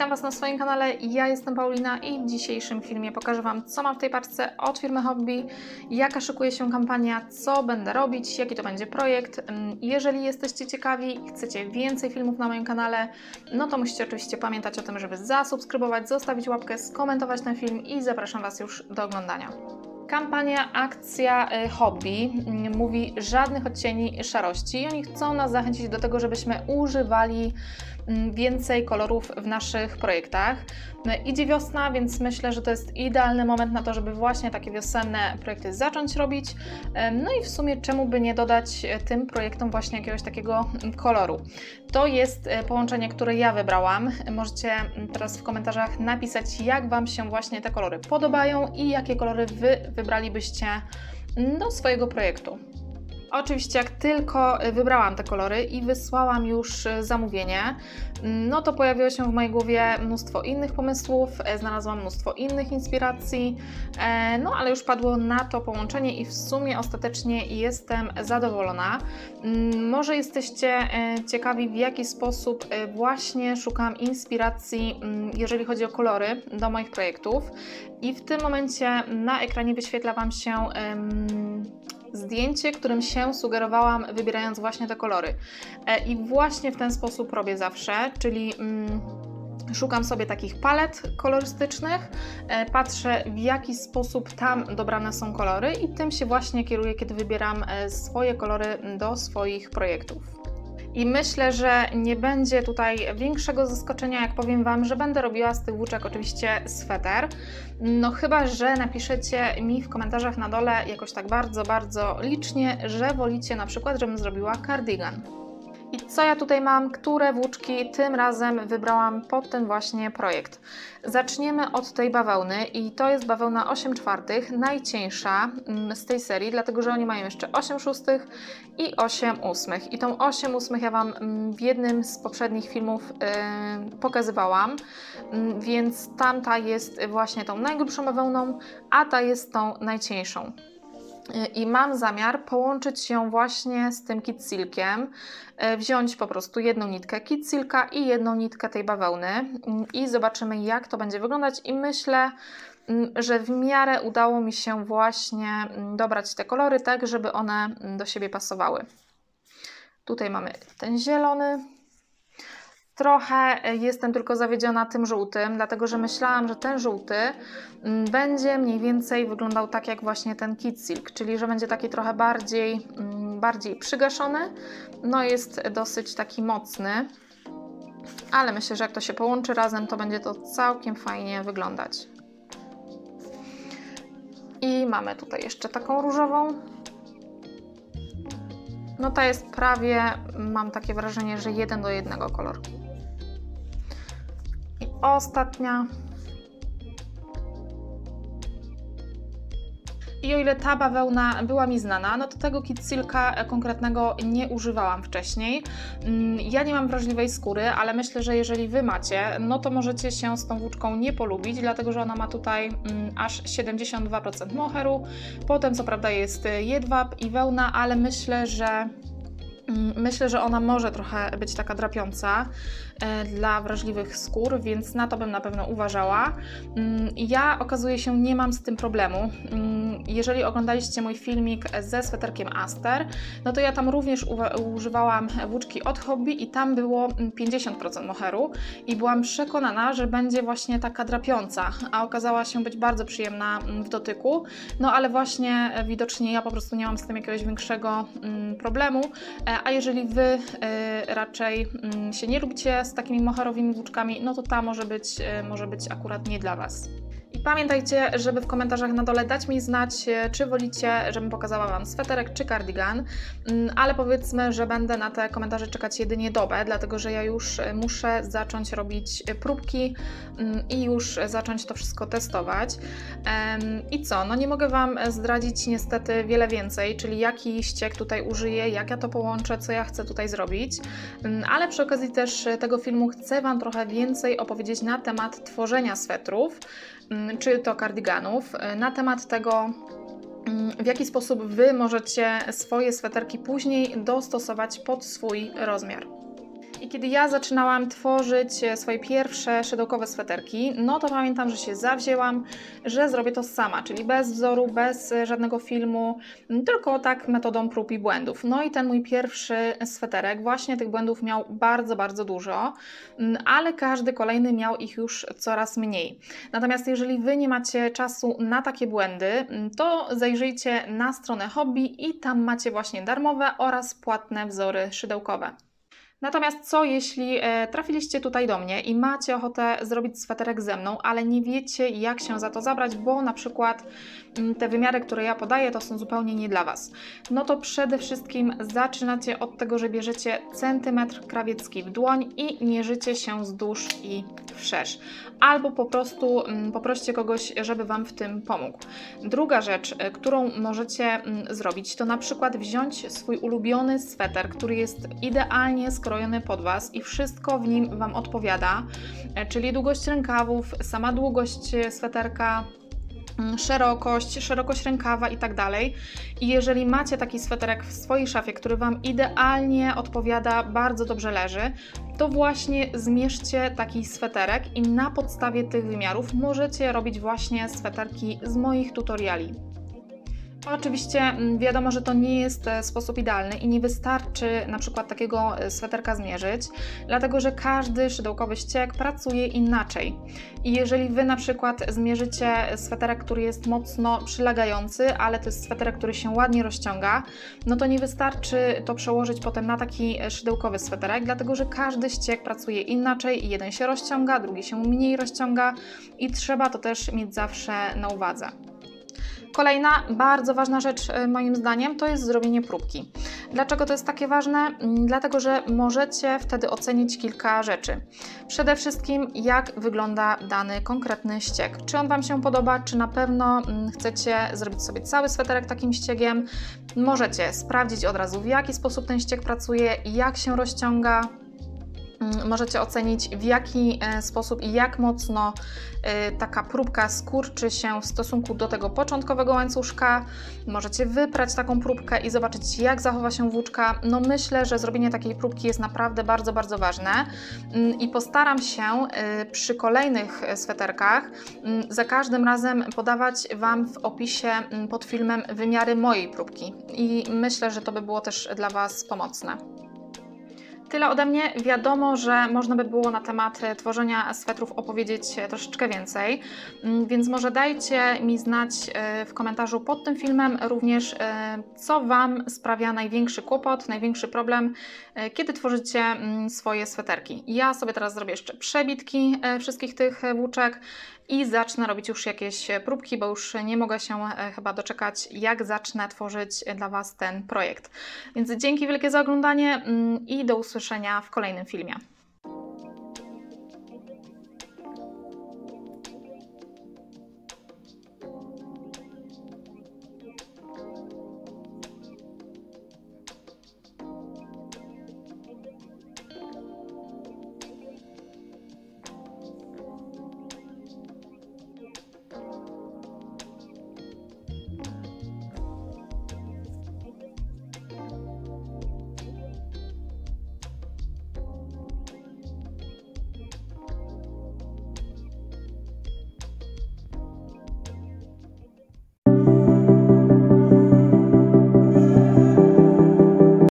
Witam Was na swoim kanale, ja jestem Paulina i w dzisiejszym filmie pokażę Wam, co mam w tej paczce od firmy Hobbii, jaka szykuje się kampania, co będę robić, jaki to będzie projekt. Jeżeli jesteście ciekawi i chcecie więcej filmów na moim kanale, no to musicie oczywiście pamiętać o tym, żeby zasubskrybować, zostawić łapkę, skomentować ten film i zapraszam Was już do oglądania. Kampania Akcja Hobbii mówi żadnych odcieni szarości. Oni chcą nas zachęcić do tego, żebyśmy używali więcej kolorów w naszych projektach. Idzie wiosna, więc myślę, że to jest idealny moment na to, żeby właśnie takie wiosenne projekty zacząć robić. No i w sumie czemu by nie dodać tym projektom właśnie jakiegoś takiego koloru. To jest połączenie, które ja wybrałam. Możecie teraz w komentarzach napisać, jak Wam się właśnie te kolory podobają i jakie kolory Wy wybralibyście do swojego projektu. Oczywiście jak tylko wybrałam te kolory i wysłałam już zamówienie, no to pojawiło się w mojej głowie mnóstwo innych pomysłów, znalazłam mnóstwo innych inspiracji, no ale już padło na to połączenie i w sumie ostatecznie jestem zadowolona. Może jesteście ciekawi, w jaki sposób właśnie szukam inspiracji, jeżeli chodzi o kolory do moich projektów, i w tym momencie na ekranie wyświetla Wam się zdjęcie, którym się sugerowałam, wybierając właśnie te kolory. I właśnie w ten sposób robię zawsze, czyli szukam sobie takich palet kolorystycznych, patrzę, w jaki sposób tam dobrane są kolory i tym się właśnie kieruję, kiedy wybieram swoje kolory do swoich projektów. I myślę, że nie będzie tutaj większego zaskoczenia, jak powiem Wam, że będę robiła z tych włóczek oczywiście sweter. No chyba że napiszecie mi w komentarzach na dole jakoś tak bardzo licznie, że wolicie na przykład, żebym zrobiła cardigan. I co ja tutaj mam, które włóczki tym razem wybrałam pod ten właśnie projekt. Zaczniemy od tej bawełny i to jest bawełna 8/4, najcieńsza z tej serii, dlatego że oni mają jeszcze 8/6 i 8/8. I tą 8/8 ja Wam w jednym z poprzednich filmów pokazywałam, więc tamta jest właśnie tą najgrubszą bawełną, a ta jest tą najcieńszą. I mam zamiar połączyć ją właśnie z tym kit silkiem, wziąć po prostu jedną nitkę kit silka i jedną nitkę tej bawełny i zobaczymy, jak to będzie wyglądać, i myślę, że w miarę udało mi się właśnie dobrać te kolory tak, żeby one do siebie pasowały. Tutaj mamy ten zielony. Trochę jestem tylko zawiedziona tym żółtym, dlatego że myślałam, że ten żółty będzie mniej więcej wyglądał tak jak właśnie ten kit silk, czyli że będzie taki trochę bardziej przygaszony. No jest dosyć taki mocny, ale myślę, że jak to się połączy razem, to będzie to całkiem fajnie wyglądać. I mamy tutaj jeszcze taką różową. No ta jest prawie, mam takie wrażenie, że 1 do 1 kolor. I ostatnia. I o ile ta bawełna była mi znana, no to tego kit silka konkretnego nie używałam wcześniej. Ja nie mam wrażliwej skóry, ale myślę, że jeżeli Wy macie, no to możecie się z tą włóczką nie polubić, dlatego że ona ma tutaj aż 72% moheru. Potem co prawda jest jedwab i wełna, ale myślę, że ona może trochę być taka drapiąca dla wrażliwych skór, więc na to bym na pewno uważała. Ja, okazuje się, nie mam z tym problemu. Jeżeli oglądaliście mój filmik ze sweterkiem Aster, no to ja tam również używałam włóczki od Hobbii i tam było 50% moheru i byłam przekonana, że będzie właśnie taka drapiąca, a okazała się być bardzo przyjemna w dotyku. No ale właśnie widocznie ja po prostu nie mam z tym jakiegoś większego problemu, a jeżeli Wy raczej się nie lubicie z takimi moherowymi włóczkami, no to ta może być akurat nie dla Was. I pamiętajcie, żeby w komentarzach na dole dać mi znać, czy wolicie, żebym pokazała Wam sweterek czy cardigan, ale powiedzmy, że będę na te komentarze czekać jedynie dobę, dlatego że ja już muszę zacząć robić próbki i już zacząć to wszystko testować. I co? No nie mogę Wam zdradzić niestety wiele więcej, czyli jaki ściek tutaj użyję, jak ja to połączę, co ja chcę tutaj zrobić, ale przy okazji też tego filmu chcę Wam trochę więcej opowiedzieć na temat tworzenia swetrów, czy to cardiganów, na temat tego, w jaki sposób Wy możecie swoje sweterki później dostosować pod swój rozmiar. I kiedy ja zaczynałam tworzyć swoje pierwsze szydełkowe sweterki, no to pamiętam, że się zawzięłam, że zrobię to sama, czyli bez wzoru, bez żadnego filmu, tylko tak metodą prób i błędów. No i ten mój pierwszy sweterek, właśnie tych błędów miał bardzo, bardzo dużo, ale każdy kolejny miał ich już coraz mniej. Natomiast jeżeli Wy nie macie czasu na takie błędy, to zajrzyjcie na stronę Hobby i tam macie właśnie darmowe oraz płatne wzory szydełkowe. Natomiast co jeśli trafiliście tutaj do mnie i macie ochotę zrobić sweterek ze mną, ale nie wiecie jak się za to zabrać, bo na przykład te wymiary, które ja podaję, to są zupełnie nie dla Was. No to przede wszystkim zaczynacie od tego, że bierzecie centymetr krawiecki w dłoń i mierzycie się wzdłuż i wszerz. Albo po prostu poproście kogoś, żeby Wam w tym pomógł. Druga rzecz, którą możecie zrobić, to na przykład wziąć swój ulubiony sweter, który jest idealnie skrojony pod Was i wszystko w nim Wam odpowiada, czyli długość rękawów, sama długość sweterka, szerokość rękawa i tak dalej. I jeżeli macie taki sweterek w swojej szafie, który Wam idealnie odpowiada, bardzo dobrze leży, to właśnie zmierzcie taki sweterek i na podstawie tych wymiarów możecie robić właśnie sweterki z moich tutoriali. Oczywiście wiadomo, że to nie jest sposób idealny i nie wystarczy na przykład takiego sweterka zmierzyć, dlatego że każdy szydełkowy ścieg pracuje inaczej. I jeżeli Wy na przykład zmierzycie sweterek, który jest mocno przylegający, ale to jest sweterek, który się ładnie rozciąga, no to nie wystarczy to przełożyć potem na taki szydełkowy sweterek, dlatego że każdy ścieg pracuje inaczej i jeden się rozciąga, drugi się mniej rozciąga i trzeba to też mieć zawsze na uwadze. Kolejna bardzo ważna rzecz moim zdaniem to jest zrobienie próbki. Dlaczego to jest takie ważne? Dlatego, że możecie wtedy ocenić kilka rzeczy. Przede wszystkim jak wygląda dany konkretny ścieg. Czy on Wam się podoba, czy na pewno chcecie zrobić sobie cały sweterek takim ściegiem. Możecie sprawdzić od razu w jaki sposób ten ścieg pracuje, jak się rozciąga. Możecie ocenić w jaki sposób i jak mocno taka próbka skurczy się w stosunku do tego początkowego łańcuszka. Możecie wyprać taką próbkę i zobaczyć jak zachowa się włóczka. No myślę, że zrobienie takiej próbki jest naprawdę bardzo, bardzo ważne i postaram się przy kolejnych sweterkach za każdym razem podawać Wam w opisie pod filmem wymiary mojej próbki i myślę, że to by było też dla Was pomocne. Tyle ode mnie. Wiadomo, że można by było na temat tworzenia swetrów opowiedzieć troszeczkę więcej, więc może dajcie mi znać w komentarzu pod tym filmem również, co Wam sprawia największy kłopot, największy problem, kiedy tworzycie swoje sweterki. Ja sobie teraz zrobię jeszcze przebitki wszystkich tych włóczek i zacznę robić już jakieś próbki, bo już nie mogę się chyba doczekać, jak zacznę tworzyć dla Was ten projekt. Więc dzięki wielkie za oglądanie i do usłyszenia w kolejnym filmie.